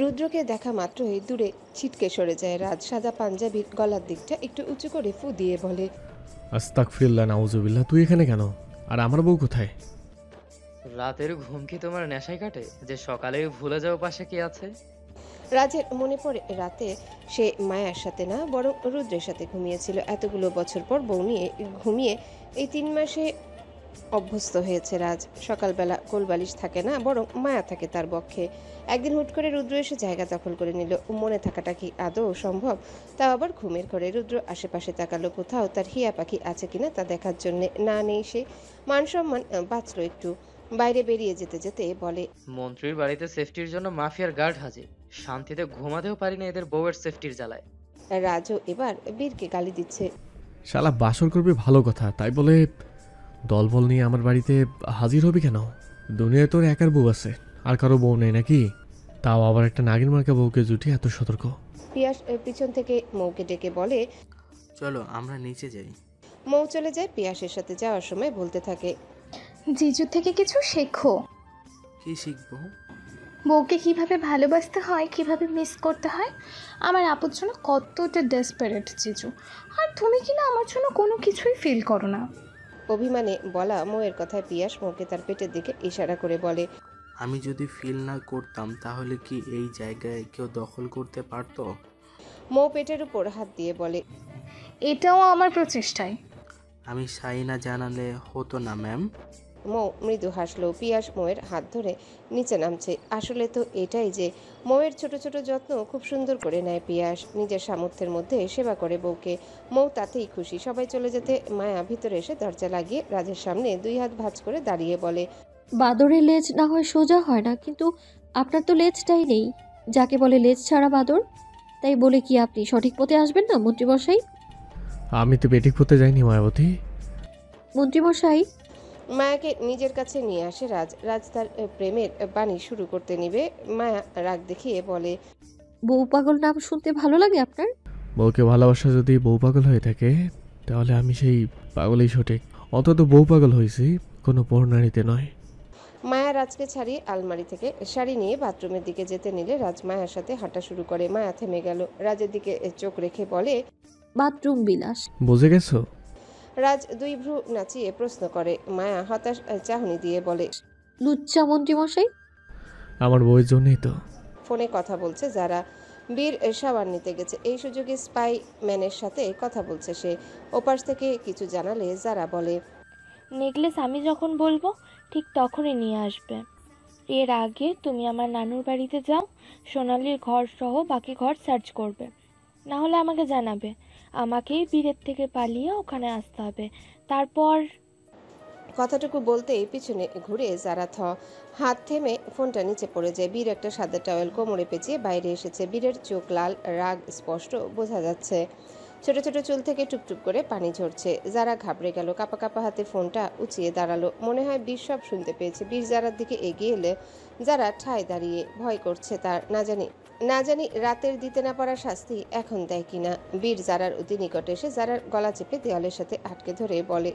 রুদ্রকে দেখা মাত্রই দূরে ছিটকে সরে যায় রাজ। সাদা পাঞ্জাবির গলার দিকটা একটু উঁচু করে ফু দিয়ে বলে, আস্তাগফিরুল্লাহ, নাউজুবিল্লাহ। তুই এখানে কেন? আর আমার বউ কোথায়? রাতের ঘুম কি তোমার নেশায় কাটে যে সকালেই ভুলে যাও পাশে কি আছে? রাজের মনে পড়ে রাতে সে মায়ার সাথে না বরং রুদ্রের সাথে ঘুমিয়েছিল। এতগুলো বছর পর বউ নিয়ে ঘুমিয়ে এই 3 মাসে অভ্যস্ত হয়েছে রাজ। সকালবেলা কোলবালিশ থাকে না বরং মায়া থাকে তার বক্ষে। একদিন হুট করে রুদ্র এসে জায়গা দখল করে নিল। মনে থাকাটা কি আদৌ সম্ভব? তাও আবার ঘুমের ঘরে। রুদ্র আশেপাশে তাকালো, কোথাও তার হিয়া পাখি আছে কিনা তা দেখার জন্যে। না, নেই সে। মান সম্মান বাঁচল একটু। বাইরে বেরিয়ে যেতে যেতে বলে, মন্ত্রীর বাড়িতে সেফটির জন্য মাফিয়ার গার্ড হাজির। শান্তিতে ঘুমাতেও পারি না এদের বউয়ের সেফটির জ্বালায়। রাজও এবার বীরকে গালি দিচ্ছে। শালা বাসর করবি ভালো কথা, তাই বলে দলবল নিয়ে আমার বাড়িতে হাজির হবি কেন? দুনিয়ায় তোর একার বউ আছে, আর কারো বউ নেই নাকি? তাও আবার একটা নাগিন মার্কা বউকে জুটি এত সতর্ক। পিয়াস পিছন থেকে মৌকে ডেকে বলে, চলো আমরা নিচে যাই। মৌ চলে যায়। পিয়াসের সাথে যাওয়ার সময় বলতে থাকে, জিজু থেকে কিছু শেখো। কি শিখবো? বউকে কিভাবে ভালোবাসতে হয়, কিভাবে মিস করতে হয়। আমার আপুর জন্য কতটা ডেসপারেট জিজু, আর তুমি কিনা আমার জন্য কোনো কিছুই ফিল করো না। অভিমানে বলা মৌয়ের কথায় পিয়াস মৌকে তার পেটের দিকে ইশারা করে বলে, আমি যদি ফিল না করতাম তাহলে কি এই জায়গায় কেউ দখল করতে পারতো? মৌ পেটের উপর হাত দিয়ে বলে, এটাও আমার প্রচেষ্টায়। আমি সাই না জানালে হতো না ম্যাম। মৌ মৃদু হাসলো। পিয়াস মৌয়ের হাত ধরে নিচে নামছে। আসলে তো এটাই যে মৌয়ের ছোট ছোট যত্ন খুব সুন্দর করে নেয় পিয়াস। নিজের সামর্থ্যের মধ্যে সেবা করে বউকে। মৌ তাতেই খুশি। সবাই চলে যেতে মায়া ভিতরে এসে দরজা লাগিয়ে রাজের সামনে 2 হাত ভাঁজ করে দাঁড়িয়ে বলে, বাদরের লেজ না হয় সোজা হয় না, কিন্তু আপনার তো লেজটাই নেই, যাকে বলে লেজ ছাড়া বাদর। তাই বলে কি আপনি সঠিক পথে আসবেন না মন্ত্রীমশাই? আমি তো বেঠিক পথে যাইনি মায়াবতী। মন্ত্রীমশাই, মায়াকে নিজের কাছে নিয়ে আসে রাজ। রাজ তার প্রেমের বাণী শুরু করতে নিবে। মায়া রাগ দেখিয়ে বলে, বউ পাগল নাম শুনতে ভালো লাগে আপনার? বউকে ভালোবাসা যদি বউ পাগল হয়ে থাকে, তাহলে আমি সেই পাগলই সঠিক। অন্তত বউ পাগল হয়েছি, কোনো পরনারীতে নয়। মায়া রাজকে ছাড়িয়ে আলমারি থেকে শাড়ি নিয়ে বাথরুমের দিকে যেতে নিলে রাজ মায়ার সাথে হাঁটা শুরু করে। মায়া থেমে গেল। রাজের দিকে চোখ রেখে বলে, বাথরুম বিলাস। বুঝে গেছো? রাজ 2 ভ্রু নাচিয়ে প্রশ্ন করে। মায়া হতাশ চাহনি দিয়ে বলে, লুচ্চা মন্ত্রীমশাই। আমার বউয়ের জন্যই তো। ফোনে কথা বলছে যারা। বীর সাবান নিতে গেছে। এই সুযোগে স্পাই ম্যানের সাথে কথা বলছে সে। ওপাশ থেকে কিছু জানালে যারা বলে, নেকলেস আমি যখন বলবো ঠিক তখনই নিয়ে আসবে। এর আগে তুমি আমার নানুর বাড়িতে যাও, সোনালির ঘর সহ বাকি ঘর সার্চ করবে, না হলে আমাকে জানাবে। আমাকেই বীরের থেকে পালিয়ে ওখানে আসতে হবে। তারপর কথাটুকু বলতেই পিছনে ঘুরে যারা হাত থেমে ফোনটা নিচে পড়ে যায়। বীর একটা সাদা টাওয়েল কোমরে পেঁচিয়ে বাইরে এসেছে। বীরের চোখ লাল, রাগ স্পষ্ট বোঝা যাচ্ছে। ছোট ছোট চুল থেকে টুপটুপ করে পানি ঝরছে। যারা ঘাবড়ে গেল। কাপা কাপা হাতে ফোনটা উঁচিয়ে দাঁড়ালো। মনে হয় বীর সব শুনতে পেয়েছে। বীর যারার দিকে এগিয়ে এলে যারা ঠায় দাঁড়িয়ে ভয় করছে তার। না জানি রাতের দিতে না পারা শাস্তি এখন দেয় কিনা। বীর যারার অতি নিকটে এসে যারার গলা চেপে দেওয়ালের সাথে আটকে ধরে বলে,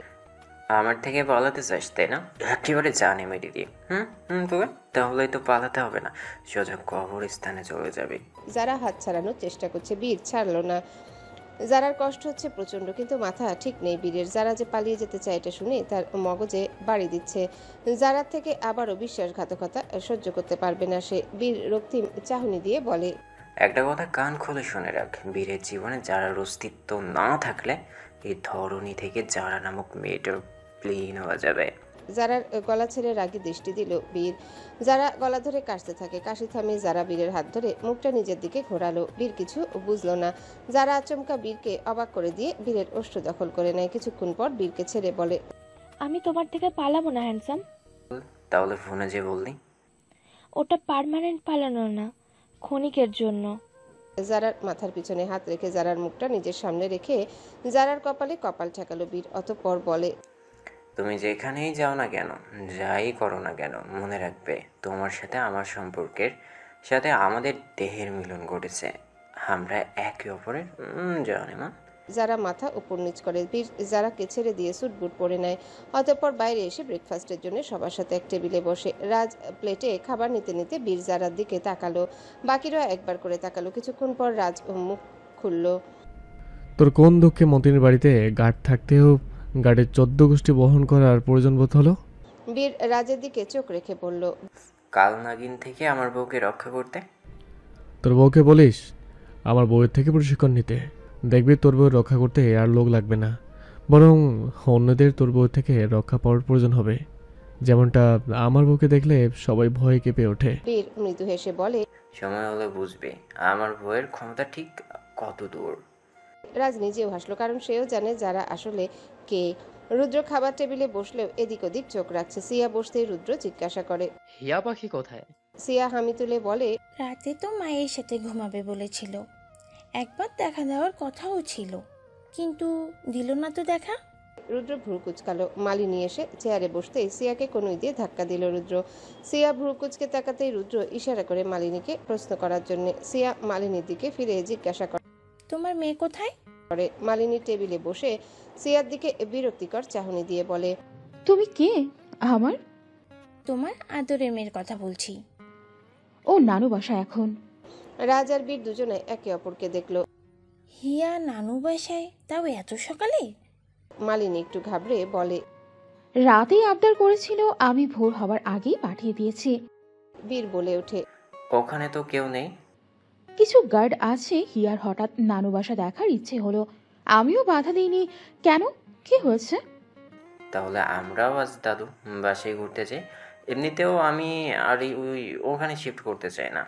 আমার থেকে পালাতে চাস তাই না? একেবারে জানে মেরে দিয়ে। তবে তাহলে তো পালাতে হবে না, সোজা কবরস্থানে চলে যাবে। যারা হাত ছাড়ানোর চেষ্টা করছে। বীর ছাড়লো না। যারার কষ্ট হচ্ছে প্রচন্ড, কিন্তু মাথা ঠিক নেই বীরের। যারা যে পালিয়ে যেতে চায় এটা শুনে তার মগজে বাড়ি দিচ্ছে। যারার থেকে আবারও বিশ্বাসঘাতকতা সহ্য করতে পারবে না সে। বীর রক্তিম চাহনি দিয়ে বলে, একটা কথা কান খুলে শুনে রাখ, বীরের জীবনে যারার অস্তিত্ব না থাকলে এই ধরনী থেকে যারা নামক মেয়েটার প্লেন হয়ে যাবে। যারার গলা ছেড়ে রাগী দৃষ্টি দিল বীর। যারা গলা ধরে কাশতে থাকে। কাশি থামিয়ে যারা বীরের হাত ধরে মুখটা নিজের দিকে ঘোরালো। বীর কিছু বুঝলো না। যারা আচমকা বীরকে অবাক করে দিয়ে বীরের ওষ্ঠ দখল করে নেয়। কিছুক্ষণ পর বীরকে ছেড়ে বলে, আমি তোমার থেকে পালাবো না হ্যান্ডসাম। তাহলে ফোনে যে বললি? ওটা পার্মানেন্ট পালানো না, ক্ষণিকের জন্য। জারার মাথার পিছনে হাত রেখে জারার মুখটা নিজের সামনে রেখে জারার কপালে কপাল ঠেকালো বীর। অতঃপর বলে, তুমি যেখানেই যাও না কেন, যাই করো না কেন, মনে রাখবে তোমার সাথে আমার সম্পর্কের সাথে আমাদের দেহের মিলন ঘটেছে। আমরা একে অপরের জানি মা। যারা মাথা উপর নিচ করে। বীর যারাকে ছেড়ে দিয়ে স্যুট বুট পরে নেয়। অতঃপর বাইরে এসে ব্রেকফাস্টের জন্য সবার সাথে এক টেবিলে বসে। রাজ প্লেটে খাবার নিতে নিতে বীর যারার দিকে তাকালো, বাকিরাও একবার করে তাকালো। কিছুক্ষণ পর রাজ মুখ খুলল। তোর কোন দুঃখে মতিনের বাড়িতে গার্ড থাকতেও গার্ডের 14 গোষ্ঠী বহন করার প্রয়োজন বোধ হলো? বীর রাজের দিকে চোখ রেখে বলল, কাল নাগিন থেকে আমার বউকে রক্ষা করতে। তোর বউকে বলিস আমার বউয়ের থেকে প্রশিক্ষণ নিতে। দেখবি তোর বউ রক্ষা করতে আর লোক লাগবে না, বরং অন্যদের তোর বউ থেকে রক্ষা পাওয়ার প্রয়োজন হবে। যেমনটা আমার বউকে দেখলে সবাই ভয়ে কেঁপে ওঠে। বীর মৃদু হেসে বলে, সময় হলে বুঝবে আমার বউয়ের ক্ষমতা ঠিক কত দূর। রাজ নিজেও হাসলো, কারণ সেও জানে যারা আসলে কে। রুদ্র খাবার টেবিলে বসলেও এদিক ওদিক চোখ রাখছে। সিয়া বসতেই রুদ্র জিজ্ঞাসা করে, হিয়া পাখি কোথায়? সিয়া হামি তুলে বলে, রাতে তো মায়ের সাথে ঘুমাবে বলেছিল, একবার দেখা দেওয়ার কথাও ছিল, কিন্তু দিল না তো দেখা। রুদ্র ভ্রু কুচকালো। মালিনী এসে চেয়ারে বসতেই সিয়াকে কনুই দিয়ে ধাক্কা দিল রুদ্র। সিয়া ভ্রু কুচকে তাকাতেই রুদ্র ইশারা করে মালিনীকে প্রশ্ন করার জন্য। সিয়া মালিনীর দিকে ফিরে জিজ্ঞাসা তোমার মেয়ে কোথায়? করে। মালিনী টেবিলে বসে সিয়ার দিকে বিরক্তিকর চাহনি দিয়ে বলে, তুমি কে? আমার? তোমার আদরের মেয়ের কথা বলছি। ও নানু বাসা এখন। রাজ আর বীর দুজনে একে অপরকে দেখলো। হিয়া নানু বাসায়, তাও এত সকালে? মালিনী একটু ঘাবড়ে বলে, রাতেই আবদার করেছিল, আমি ভোর হবার আগেই পাঠিয়ে দিয়েছি। বীর বলে ওঠে, ওখানে তো কেউ নেই। কিছু গার্ড আছে। হিয়ার হঠাৎ নানু বাসা দেখার ইচ্ছে হলো, আমিও বাধা দিইনি। কেন, কি হয়েছে? তাহলে আমরাও আজ দাদু বাসায় ঘুরতে যাই। এমনিতেও আমি আর ওখানে শিফট করতে চাই না।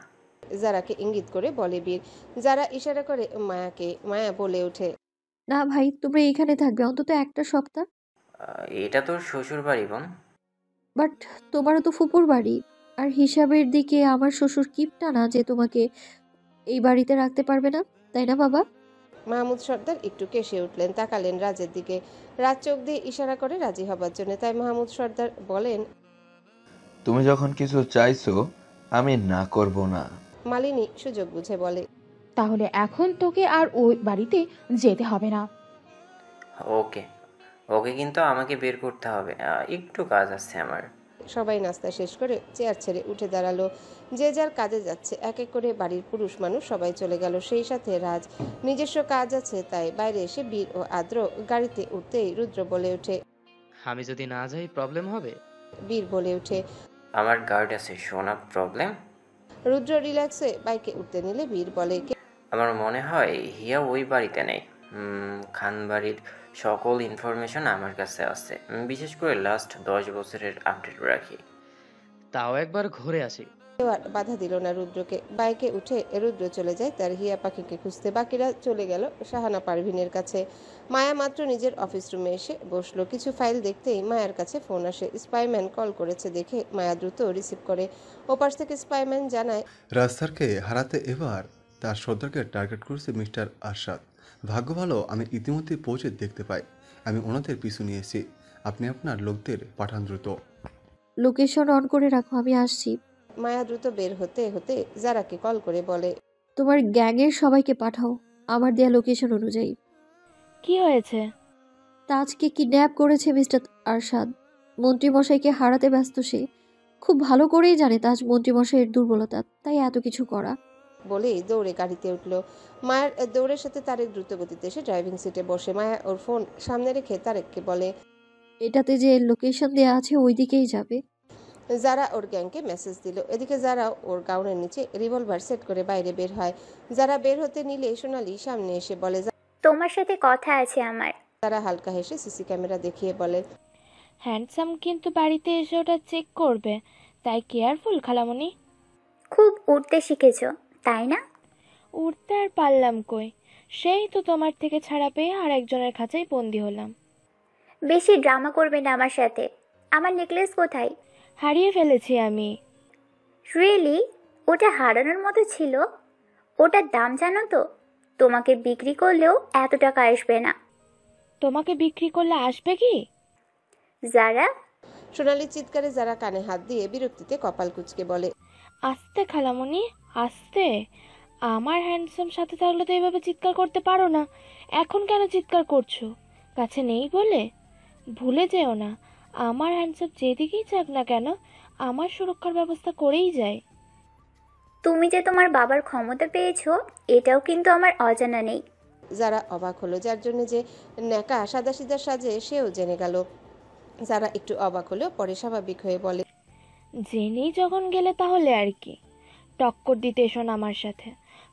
যারাকে ইঙ্গিত করে বলে বীর। যারা ইশারা করে মায়াকে। মায়া বলে ওঠে, না ভাই, তোমরা এখানে থাকবে অন্তত একটা সপ্তাহ। এটা তোর শ্বশুর বাড়ি বোন। বাট তোমারও তো ফুপুর বাড়ি, আর হিসাবের দিকে আমার শ্বশুর কিপটা না যে তোমাকে এই বাড়িতে রাখতে পারবে না, তাই না বাবা? মাহমুদ সর্দার একটু কেশে উঠলেন, তাকালেন রাজের দিকে। রাজ চোখ দিয়ে ইশারা করে রাজি হবার জন্য। তাই মাহমুদ সর্দার বলেন, তুমি যখন কিছু চাইছো আমি না করব না। মালিনী সুযোগ বুঝে বলে, তাহলে এখন তোকে আর ওই বাড়িতে যেতে হবে না। ওকে ওকে, কিন্তু আমাকে বের করতে হবে, একটু কাজ আছে আমার। সবাই নাস্তা শেষ করে চেয়ার ছেড়ে উঠে দাঁড়ালো। যে যার কাজে যাচ্ছে। এক এক করে বাড়ির পুরুষ মানুষ সবাই চলে গেল। সেই সাথে রাজ নিজস্ব কাজ আছে, তাই বাইরে এসে বীর ও আদ্র গাড়িতে উঠতেই রুদ্র বলে ওঠে, আমি যদি না যাই প্রবলেম হবে? বীর বলে ওঠে, আমার গার্ড আছে শোনা, প্রবলেম? রুদ্র রিল্যাক্সে বাইকে উঠতে নিলে বীর বলে, আমার মনে হয় হিয়া ওই বাড়িতে নেই। খান বাড়ির সকল ইনফরমেশন আমার কাছে আছে, বিশেষ করে লাস্ট 10 বছরের আপডেট রাখি। তাও একবার ঘুরে আসি। কেউ আর বাধা দিল না রুদ্রকে। বাইকে উঠে রুদ্র চলে যায় তার হিয়া পাখিকে খুঁজতে। বাকিরা চলে গেল শাহানা পারভিনের কাছে। মায়া মাত্র নিজের অফিস রুমে এসে বসলো। কিছু ফাইল দেখতেই মায়ার কাছে ফোন আসে। স্পাইম্যান কল করেছে দেখে মায়া দ্রুত রিসিভ করে। ওপাশ থেকে স্পাইম্যান জানায়, রাস্তারকে হারাতে এবার তার সর্দারকে টার্গেট করেছে মিস্টার আরশাদ। ভাগ্য ভালো আমি ইতিমধ্যে পৌঁছে দেখতে পাই। আমি ওনাদের পিছু নিয়েছি, আপনি আপনার লোকদের পাঠান দ্রুত। লোকেশন অন করে রাখো, আমি আসছি। মায়া দ্রুত বের হতে হতে যারাকে কল করে বলে, তোমার গ্যাংয়ের সবাইকে পাঠাও আমার দেয়া লোকেশন অনুযায়ী। কি হয়েছে? তাজকে কিডন্যাপ করেছে মিস্টার আরশাদ। মন্ত্রীমশাইকে হারাতে ব্যস্ত সে। খুব ভালো করেই জানে তাজ মন্ত্রীমশাইয়ের দুর্বলতা, তাই এত কিছু করা। বলেই দৌড়ে গাড়িতে উঠল। মায়ের দৌড়ের সাথে তারেক দ্রুত গতিতে এসে ড্রাইভিং সিটে বসে। মায়া ওর ফোন সামনে রেখে তারেককে বলে, এটাতে যে লোকেশন দেয়া আছে ওই দিকেই যাবে। যারা ওর গ্যাংকে মেসেজ দিল। এদিকে যারা ওর গাউনের নিচে রিভলভার সেট করে বাইরে বের হয়। যারা বের হতে নিলে সোনালি সামনে এসে বলে, তোমার সাথে কথা আছে আমার। তারা হালকা হেসে সিসি ক্যামেরা দেখিয়ে বলে, হ্যান্ডসাম কিন্তু বাড়িতে এসে ওটা চেক করবে, তাই কেয়ারফুল খালামণি। খুব উঠতে শিখেছ তাই না? উঠতে আর পারলাম কই, সেই তো তোমার থেকে ছাড়া পেয়ে আর একজনের কাছেই বন্দি হলাম। বেশি ড্রামা করবে না আমার সাথে। আমার নেকলেস কোথায়? হারিয়ে ফেলেছি আমি। রিয়েলি? ওটা হারানোর মতো ছিল? ওটার দাম জানো তো? তোমাকে বিক্রি করলেও এত টাকা আসবে না। তোমাকে বিক্রি করলে আসবে কি? যারা? সোনালির চিৎকারে যারা কানে হাত দিয়ে বিরক্তিতে কপাল কুঁচকে বলে, আস্তে খালামণি আস্তে, আমার হ্যান্ডসাম সাথে থাকলে তো এভাবে চিৎকার করতে পারো না, এখন কেন চিৎকার করছো? কাছে নেই বলে? ভুলে যেও না, আমার হ্যান্ডসাম যেদিকেই যাক না কেন আমার সুরক্ষার ব্যবস্থা করেই যায়। তুমি যে তোমার বাবার ক্ষমতা পেয়েছো এটাও কিন্তু আমার অজানা নেই। যারা অবাক হলো, যার জন্য যে ন্যাকা সাদাসিধা সাজে সেও জেনে গেল। যারা একটু অবাক হলেও পরে স্বাভাবিক হয়ে বলে, জেনেই যখন গেলে তাহলে আর কি, টক্কর দিতে এসো না আমার সাথে,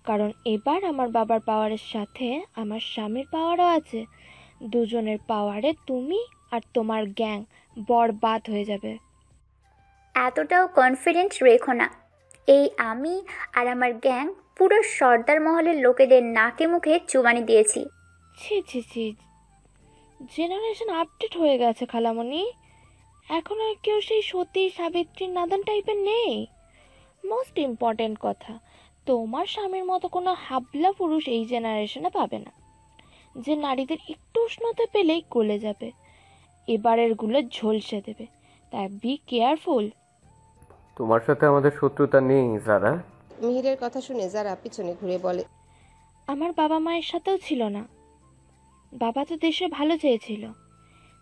কারণ এবার আমার বাবার পাওয়ারের সাথে আমার স্বামীর পাওয়ারও আছে। দুজনের পাওয়ারে তুমি আর তোমার গ্যাং বরবাদ হয়ে যাবে। এতটাও কনফিডেন্ট রেখো না। এই আমি আর আমার গ্যাং পুরো সর্দার মহলের লোকেদের নাকে মুখে চুবানি দিয়েছি। ছি ছি ছি, জেনারেশন আপডেট হয়ে গেছে খালামণি, এখন আর কেউ সেই সতী সাবিত্রী নাদান টাইপের নেই। মোস্ট ইম্পর্টেন্ট কথা, তোমার স্বামীর মতো কোনো হাবলা পুরুষ এই জেনারেশনে পাবে না, যে নারীদের একটু উষ্ণতা পেলেই গলে যাবে, এবারের গুলো ঝলসে দেবে। তাই বি কেয়ারফুল। তোমার সাথে আমাদের শত্রুতা নেই যারা। মিহিরের কথা শুনে যারা পিছনে ঘুরে বলে, আমার বাবা মায়ের সাথেও ছিল না, বাবা তো দেশে ভালো চেয়েছিল,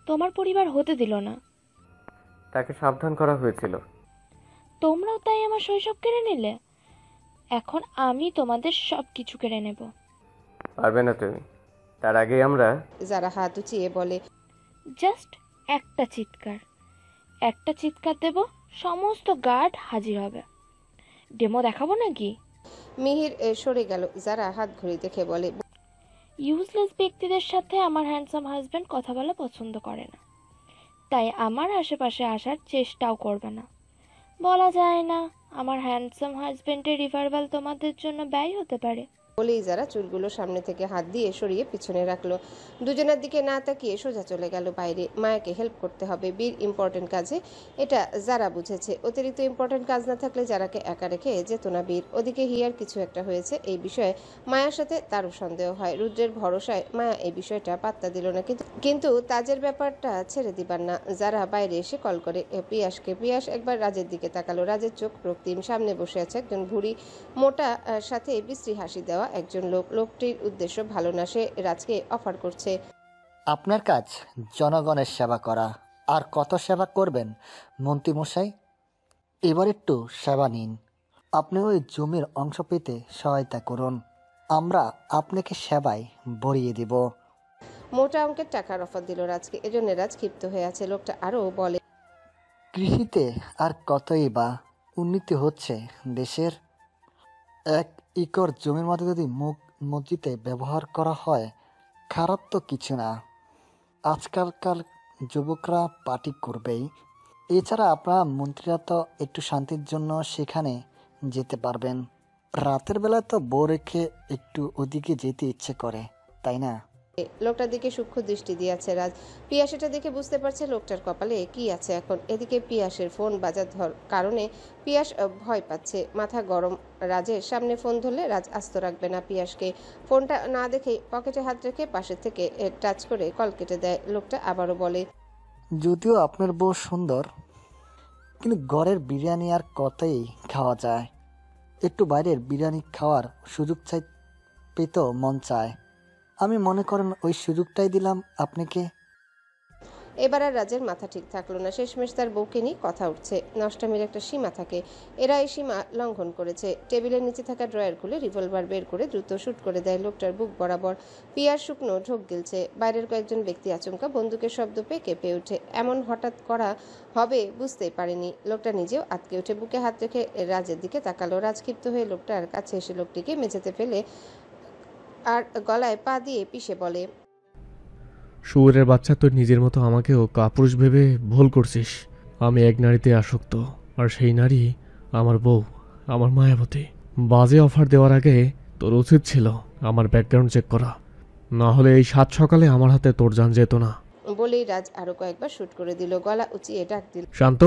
তোমার পরিবার হতে দিল না। তাকে সাবধান করা হয়েছিল। তোমরাও তাই আমার শৈশব কেড়ে নিলে, এখন আমি তোমাদের সব কিছু কেড়ে নেব। পারবে না তুমি, তার আগে আমরা। যারা হাত উঁচিয়ে বলে, জাস্ট একটা চিৎকার দেব, সমস্ত গার্ড হাজির হবে। ডেমো দেখাবো নাকি? মিহির সরে গেল। যারা হাত ঘুরে দেখে বলে, ইউজলেস ব্যক্তিদের সাথে আমার হ্যান্ডসাম হাজব্যান্ড কথা বলা পছন্দ করে না, তাই আমার আশেপাশে আসার চেষ্টাও করবে না। বলা যায় না, আমার হ্যান্ডসাম হাজব্যান্ডের রিভারবাল তোমাদের জন্য ব্যয় হতে পারে। বলেই যারা চুলগুলো সামনে থেকে হাত দিয়ে সরিয়ে পিছনে রাখলো। দুজনের দিকে না তাকিয়ে সোজা চলে গেল বাইরে। মায়াকে হেল্প করতে হবে বীর ইম্পর্টেন্ট কাজে, এটা যারা বুঝেছে। অতিরিক্ত ইম্পর্টেন্ট কাজ না থাকলে যারাকে একা রেখে যেত না বীর। ওদিকে হিয়ার কিছু একটা হয়েছে এই বিষয়ে মায়ার সাথে তারও সন্দেহ হয়। রুদ্রের ভরসায় মায়া এই বিষয়টা পাত্তা দিল না, কিন্তু তাজের ব্যাপারটা ছেড়ে দিবার না। যারা বাইরে এসে কল করে পিয়াসকে। পিয়াস একবার রাজের দিকে তাকালো। রাজের চোখ রক্তিম। সামনে বসে আছে একজন ভুঁড়ি মোটা সাথে বিশ্রী হাসি দেওয়া একজন লোক। লোকটির উদ্দেশ্য ভালো না, সে রাজকে অফার করছে, আপনার কাজ জনগণের সেবা করা। আর কত সেবা করবেন মন্ত্রীমশাই, এবার একটু সেবা নিন। আপনি ওই জমির অংশ পেতে সহায়তা করুন, আমরা আপনাকে সেবায় ভরিয়ে দিব। মোটা অঙ্কের টাকার অফার দিল রাজকে। এজন্য রাজ ক্ষিপ্ত হয়ে আছে। লোকটা আরও বলে, কৃষিতে আর কতই বা উন্নতি হচ্ছে দেশের। 1 একর জমির মধ্যে যদি মসজিদে ব্যবহার করা হয়, খারাপ তো কিছু না। আজকালকার যুবকরা পার্টি করবেই। এছাড়া আপনারা মন্ত্রীরা তো একটু শান্তির জন্য সেখানে যেতে পারবেন। রাতের বেলা তো বউ রেখে একটু ওদিকে যেতে ইচ্ছে করে, তাই না? লোকটার দিকে সূক্ষ্ম দৃষ্টি দিয়েছে রাজ। পিয়াস এটা দেখে বুঝতে পারছে লোকটার কপালে কি আছে এখন। এদিকে পিয়াসের ফোন বাজার কারণে পিয়াস ভয় পাচ্ছে, মাথা গরম। রাজের সামনে ফোন ধরলে রাজ আস্ত রাখবে না পিয়াসকে। ফোনটা না দেখে পকেটে হাত রেখে পাশে থেকে টাচ করে কল কেটে দেয়। লোকটা আবারও বলে, যদিও আপনার বউ সুন্দর, কিন্তু ঘরের বিরিয়ানি আর কতই খাওয়া যায়। একটু বাইরের বিরিয়ানি খাওয়ার সুযোগ পেতেও মন চায়। আমি মনে করেন ওই সুযোগটাই দিলাম আপনাকে। এবার আর রাজের মাথা ঠিক থাকলো না। শেষমেশ তার বউকে নিয়ে কথা উঠছে। নষ্টামির একটা সীমা থাকে, এরা এই সীমা লঙ্ঘন করেছে। টেবিলের নিচে থাকা ড্রয়ার খুলে রিভলভার বের করে দ্রুত শুট করে দেয় লোকটার বুক বরাবর। পিয়ার শুকনো ঢোক গিলছে। বাইরের কয়েকজন ব্যক্তি আচমকা বন্দুকের শব্দ পেয়ে কেঁপে ওঠে। এমন হঠাৎ করা হবে বুঝতেই পারেনি। লোকটা নিজেও আটকে উঠে বুকে হাত রেখে রাজের দিকে তাকালো। রাজ ক্ষিপ্ত হয়ে লোকটার কাছে এসে লোকটিকে মেঝেতে ফেলে আর গলায় পা দিয়ে পিষে বলে, শুয়োরের বাচ্চা, তোর নিজের মতো আমাকেও কাপুরুষ ভেবে ভুল করছিস। আমি এক নারীতে আসক্ত, আর সেই নারী আমার বউ, আমার মায়াবতী। বাজে অফার দেওয়ার আগে তোর উচিত ছিল আমার ব্যাকগ্রাউন্ড চেক করা, না হলে এই 7 সকালে আমার হাতে তোর জান যেত না। বলেই রাজ আরো কয়েকবার শুট করে দিল। গলা উঁচিয়ে ডাক দিল, শান্ত।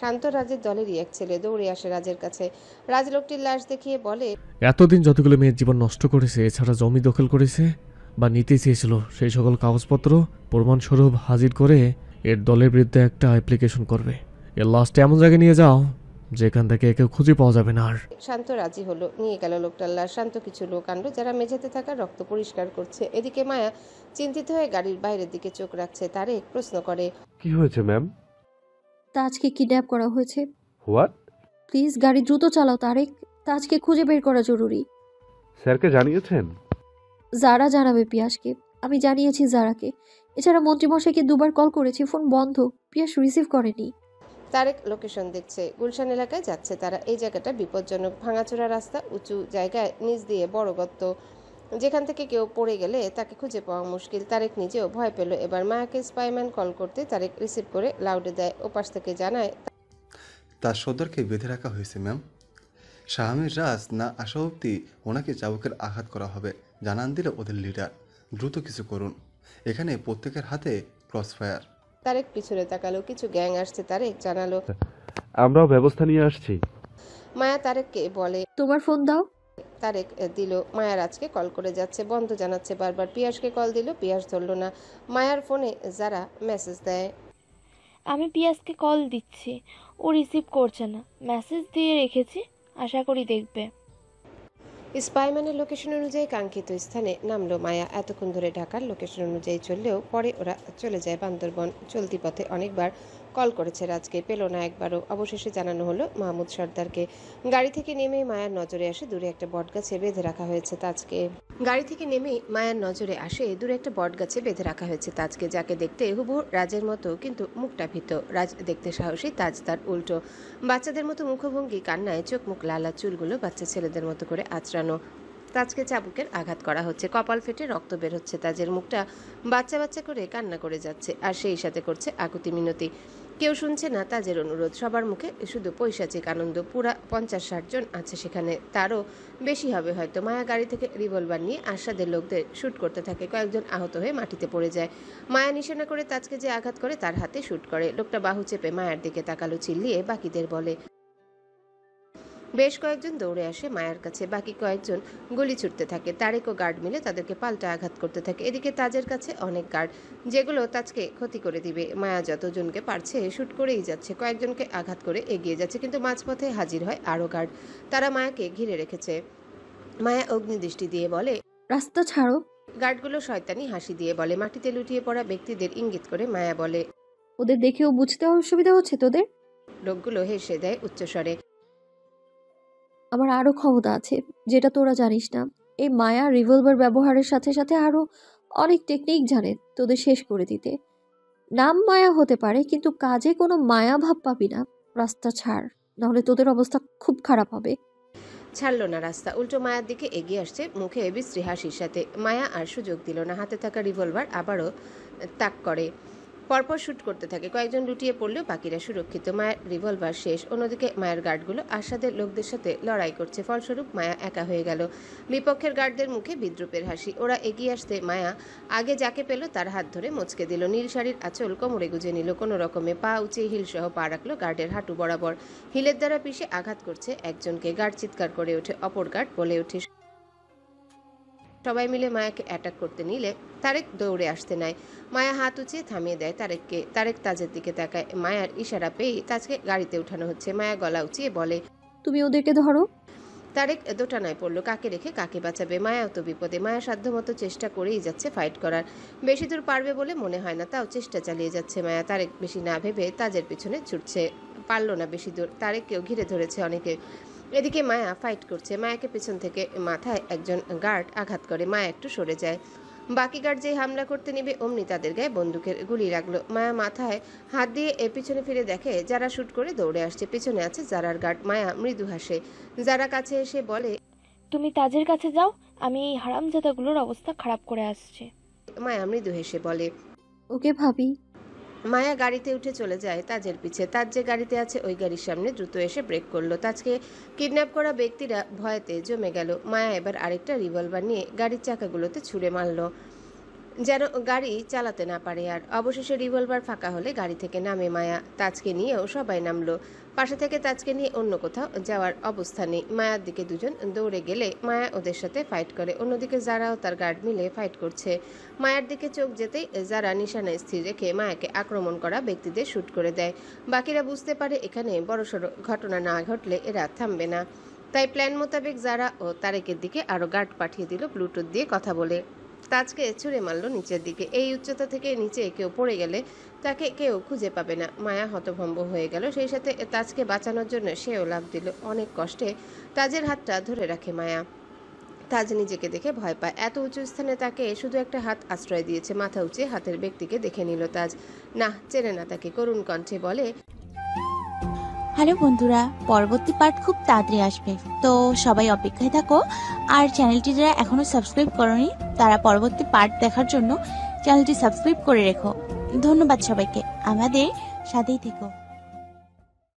শান্ত রাজের দলেরই এক ছেলে দৌড়ে আসে রাজের কাছে। রাজ লোকটির লাশ দেখিয়ে বলে, এতদিন যতগুলো মেয়ের জীবন নষ্ট করেছে, এছাড়া জমি দখল করেছে বা নিতে চেয়েছিল, সেই সকল কাগজপত্র প্রমাণস্বরূপ হাজির করে এর দলের বিরুদ্ধে একটা অ্যাপ্লিকেশন করবে। এর লাস্টে এমন জায়গায় নিয়ে যাও যেখান থেকে একে খুঁজে পাওয়া যাবে না আর। শান্ত রাজি হলো, নিয়ে গেল লোকটার লাশ। শান্ত কিছু লোক আনলো যারা মেঝেতে থাকা রক্ত পরিষ্কার করছে। এদিকে মায়া চিন্তিত হয়ে গাড়ির বাইরের দিকে চোখ রাখছে। তারেক প্রশ্ন করে, কি হয়েছে ম্যাম? তাজকে কিডন্যাপ করা হয়েছে। হোয়াট? প্লিজ গাড়ি দ্রুত চালাও তারেক, তাজকে খুঁজে বের করা জরুরি। স্যারকে জানিয়েছেন? যারা জানাবে পিয়াসকে, আমি জানিয়েছি যারাকে। এছাড়া মন্ত্রীমশাইকে দুবার কল করেছি, ফোন বন্ধ, পিয়াস রিসিভ করেনি। তারেক লোকেশন দেখছে। গুলশান এলাকায় যাচ্ছে তারা। এই জায়গাটা বিপজ্জনক, ভাঙাচোরা রাস্তা, উঁচু জায়গায় নিচ দিয়ে বড় গর্ত, যেখান থেকে কেউ পড়ে গেলে তাকে খুঁজে পাওয়া মুশকিল। তারেক নিজেও ভয় পেল। এবার মায়াকে স্পাইম্যান কল করতে তারেক রিসিভ করে লাউডে দেয়। ওপাশ থেকে জানায়, তার সর্দারকে বেঁধে রাখা হয়েছে ম্যাম। শাহামির রাজ না আসা অবধি ওনাকে চাবুকের আঘাত করা হবে জানান দিল ওদের লিডার। দ্রুত কিছু করুন, এখানে প্রত্যেকের হাতে ক্রস ফায়ার। তারেক পিছনে তাকালো। কিছু গ্যাং আসছে। তারেক জানালো, আমরাও ব্যবস্থা নিয়ে আসছি। মায়া তারেককে বলে, তোমার ফোন দাও। তারেক দিল। মায়ার আজকে কল করে যাচ্ছে, বন্ধ জানাচ্ছে বারবার। পিয়াসকে কল দিল, পিয়াস ধরলো না। মায়ার ফোনে যারা মেসেজ দেয়, আমি পিয়াসকে কল দিচ্ছি, ও রিসিভ করছে না। মেসেজ দিয়ে রেখেছি, আশা করি দেখবে। স্পাইম্যানের লোকেশন অনুযায়ী কাঙ্ক্ষিত স্থানে নামলো মায়া। এতক্ষণ ধরে ঢাকার লোকেশন অনুযায়ী চললেও পরে ওরা চলে যায় বান্দরবন। চলতি পথে অনেকবার কল করেছে রাজকে, পেল না একবারও। অবশেষে জানানো হলো মাহমুদ সর্দারকে। গাড়ি থেকে নেমেই মায়ার নজরে আসে দূরে একটা বটগাছে বেঁধে রাখা হয়েছে তাজকে। গাড়ি থেকে নেমেই মায়ার নজরে আসে দূরে একটা বটগাছে বেঁধে রাখা হয়েছে তাজকে, যাকে দেখতে হুবহু রাজের মতো, কিন্তু মুখটা ভীত। রাজ দেখতে সাহসী, তাজ তার উল্টো। বাচ্চাদের মতো মুখভঙ্গি, কান্নায় চোখ মুখ লালা, চুলগুলো বাচ্চা ছেলেদের মতো করে আঁচড়ানো। তাজকে চাবুকের আঘাত করা হচ্ছে, কপাল ফেটে রক্ত বের হচ্ছে। তাজের মুখটা বাচ্চা বাচ্চা করে কান্না করে যাচ্ছে, আর সেই সাথে করছে আকুতি মিনতি। কেউ শুনছে না তাজের অনুরোধ। সবার মুখে শুধু পৈশাচিক আনন্দ। পুরা 50-60 জন আছে সেখানে, তারও বেশি হবে হয়তো। মায়া গাড়ি থেকে রিভলভার নিয়ে আশাদের লোকদের শুট করতে থাকে। কয়েকজন আহত হয়ে মাটিতে পড়ে যায়। মায়া নিশানা করে তাজকে যে আঘাত করে তার হাতে শুট করে। লোকটা বাহু চেপে মায়ার দিকে তাকালো, চিল্লিয়ে বাকিদের বলে। বেশ কয়েকজন দৌড়ে আসে মায়ার কাছে, বাকি কয়েকজন গুলি ছুটতে থাকে। তারেক ও গার্ড মিলে তাদেরকে পাল্টা আঘাত করতে থাকে। এদিকে তাজের কাছে অনেক গার্ড, যেগুলো তাজকে ক্ষতি করে দিবে। মায়া যতজনকে পারছে শুট করেই যাচ্ছে, কয়েকজনকে আঘাত করে এগিয়ে যাচ্ছে, কিন্তু মাঝপথে হাজির হয় আরও গার্ড। তারা মায়াকে ঘিরে রেখেছে। মায়া অগ্নিদৃষ্টি দিয়ে বলে, রাস্তা ছাড়ো। গার্ডগুলো শয়তানি হাসি দিয়ে বলে। মাটিতে লুটিয়ে পড়া ব্যক্তিদের ইঙ্গিত করে মায়া বলে, ওদের দেখেও বুঝতে অসুবিধা হচ্ছে তোদের? লোকগুলো হেসে দেয় উচ্চস্বরে। আমার আরো ক্ষমতা আছে, যেটা তোরা জানিস না। এই মায়া রিভলভার ব্যবহারের সাথে সাথে আরো অনেক টেকনিক জানে তোদের শেষ করে দিতে। নাম মায়া হতে পারে, কিন্তু কাজে কোনো মায়া ভাব পাবি না। রাস্তা ছাড়, নাহলে তোদের অবস্থা খুব খারাপ হবে। ছাড়লো না রাস্তা, উল্টো মায়ার দিকে এগিয়ে আসছে, মুখে বিশ্রী হাসির সাথে। মায়া আর সুযোগ দিল না। হাতে থাকা রিভলভার আবারও তাক করে, পরপর শুট করতে থাকে। কয়েকজন লুটিয়ে পড়লেও বাকিরা সুরক্ষিত। মায়ের রিভলভার শেষ। অন্যদিকে মায়ের গার্ডগুলো আশাদের লোকদের সাথে লড়াই করছে। ফলস্বরূপ মায়া একা হয়ে গেল। বিপক্ষের গার্ডদের মুখে বিদ্রুপের হাসি। ওরা এগিয়ে আসতে মায়া আগে যাকে পেল তার হাত ধরে মুচকে দিল। নীল শাড়ির আঁচল কোমরে গুজে নিল। কোনো রকমে পা উঁচিয়ে হিল সহ পা রাখলো গার্ডের হাঁটু বরাবর। হিলের দ্বারা পিষে আঘাত করছে একজনকে। গার্ড চিৎকার করে ওঠে। অপর গার্ড বলে ওঠে। সবাই মিলে মায়াকে অ্যাটাক করতে নিলে তারেক দৌড়ে আসতে নেয়। মায়া হাত উঁচিয়ে থামিয়ে দেয় তারেককে। তারেক তাজের দিকে তাকায়। মায়ার ইশারা পেয়ে তাজকে গাড়িতে উঠানো হচ্ছে। মায়া গলা উঁচিয়ে বলে, তুমি ওদেরকে ধরো। তারেক দোটানায় পড়লো, কাকে রেখে কাকে বাঁচাবে। মায়াও তো বিপদে। মায়া সাধ্যমতো চেষ্টা করেই যাচ্ছে ফাইট করার। বেশি দূর পারবে বলে মনে হয় না, তাও চেষ্টা চালিয়ে যাচ্ছে মায়া। তারেক বেশি না ভেবে তাজের পিছনে ছুটছে। পারল না বেশি দূর। তারেককেও ঘিরে ধরেছে অনেকে। এদিকে মায়া ফাইট করছে। মায়াকে পেছন থেকে মাথায় একজন গার্ড আঘাত করে। মায়া একটু সরে যায়। বাকি গার্ড যেই হামলা করতে নেবে অমনি তাদের গায়ে বন্দুকের গুলি লাগলো। মায়া মাথায় হাত দিয়ে পিছনে ফিরে দেখে যারা শুট করে দৌড়ে আসছে। পিছনে আছে জারার গার্ড। মায়া মৃদু হাসে। যারা কাছে এসে বলে, তুমি তাজের কাছে যাও, আমি এই হারামজাদাগুলোর অবস্থা খারাপ করে আসছি। মায়া মৃদু হেসে বলে, ওকে ভাবি। মায়া গাড়িতে উঠে চলে যায় তাজের পিছে। তাজ যে গাড়িতে আছে ওই গাড়ির সামনে দ্রুত এসে ব্রেক করলো। তাজকে কিডন্যাপ করা ব্যক্তিরা ভয়েতে জমে গেল। মায়া এবার আরেকটা রিভলভার নিয়ে গাড়ির চাকাগুলোতে ছুঁড়ে মারল। যেন গাড়ি চালাতে না পারে। আর অবশেষে রিভলভার ফাঁকা হলে গাড়ি থেকে নামে মায়া। তাজকে নিয়েও সবাই নামলো। পাশে থেকে তাজকে নিয়ে অন্য কোথাও যাওয়ার অবস্থা নেই। মায়ার দিকে দুজন দৌড়ে গেলে মায়া ওদের সাথে ফাইট করে। অন্যদিকে যারাও তার গার্ড মিলে ফাইট করছে। মায়ার দিকে চোখ যেতেই যারা নিশানায় স্থির রেখে মায়াকে আক্রমণ করা ব্যক্তিদের শুট করে দেয়। বাকিরা বুঝতে পারে এখানে বড়সড় ঘটনা না ঘটলে এরা থামবে না। তাই প্ল্যান মোতাবেক যারা ও তারেকের দিকে আরও গার্ড পাঠিয়ে দিল ব্লুটুথ দিয়ে কথা বলে। তাজকে ছুঁড়ে মারল নিচের দিকে। এই উচ্চতা থেকে নিচে কেউ পড়ে গেলে তাকে কেউ খুঁজে পাবে না। মায়া হতভম্ব হয়ে গেল। সেই সাথে তাজকে বাঁচানোর জন্য সেও লাফ দিল। অনেক কষ্টে তাজের হাতটা ধরে রাখে মায়া। তাজ নিজেকে দেখে ভয় পায়। এত উঁচু স্থানে তাকে শুধু একটা হাত আশ্রয় দিয়েছে। মাথা উঁচে হাতের ব্যক্তিকে দেখে নিল তাজ। না, চেনে না তাকে। করুণ কণ্ঠে বলে, হ্যালো বন্ধুরা, পরবর্তী পার্ট খুব তাড়াতাড়ি আসবে, তো সবাই অপেক্ষায় থাকো। আর চ্যানেলটি যারা এখনো সাবস্ক্রাইব করোনি তারা পরবর্তী পার্ট দেখার জন্য চ্যানেলটি সাবস্ক্রাইব করে রেখো। ধন্যবাদ সবাইকে, আমাদের সাথেই থেকো।